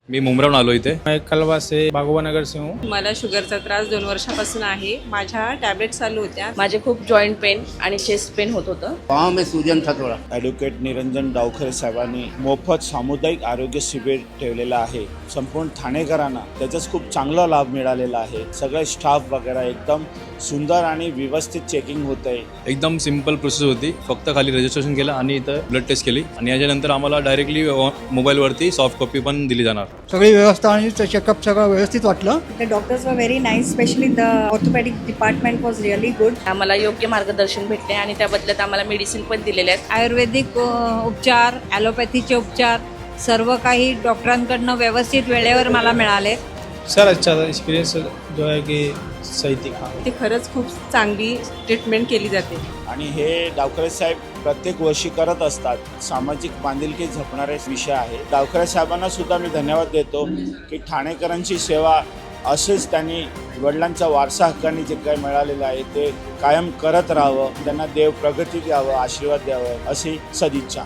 मी मुंब्राहून आलो इथे. मैं कलवा से बागोबा नगर से हूँ. मला शुगरचा त्रास 2 वर्षापासून आहे. माझ्या टॅबलेट चालू होत्या. माझे खूप जॉईंट पेन आणि चेस्ट पेन होत होतं. पाँव में सूजन था थोड़ा. ॲडव्होकेट निरंजन डावखरे साहेबांनी मोफत सामुदायिक आरोग्य शिबिर ठेवलेलं आहे. संपूर्ण ठाणेकरांना त्याचाच खूप चांगला लाभ मिळालेला आहे. सगळे स्टाफ वगैरे एकदम सुंदर आणि व्यवस्थित चेकिंग होत आहे. एकदम सिंपल प्रोसेस होती. फक्त खाली रजिस्ट्रेशन केलं आणि इथं ब्लड टेस्ट केली आणि याच्यानंतर आम्हाला डायरेक्टली मोबाईलवरती सॉफ्ट कॉपी पण दिली जाणार. सगळी व्यवस्था आणि चेकअप सगळं व्यवस्थित वाटलं. The doctors were very nice, especially the orthopedic department was really good. आम्हाला योग्य मार्गदर्शन भेटले आणि त्या बदल्यात आम्हाला मेडिसिन पण दिलेले आहेत. आयुर्वेदिक उपचार, ॲलोपॅथीचे उपचार सर्व काही डॉक्टरांकडनं व्यवस्थित वेळेवर मला मिळाले. सर अच्छा था एक्सपीरियंस जो है कि सही दिखा. ते खरंच खूप चांगली ट्रीटमेंट केली जाते. आणि हे डावखरे साहेब प्रत्येक वर्षी करत असतात. सामाजिक बांधिलकी जपणारे विषय आहे. डावखरे साहेबांना सुद्धा मी धन्यवाद देतो की ठाणेकरांची सेवा असेच त्यांनी वडिलांचा वारसा हक्काने जे काही मिळालेलं आहे ते कायम करत राहावं. त्यांना देव प्रगती द्यावं, आशीर्वाद द्यावं अशी सदिच्छा.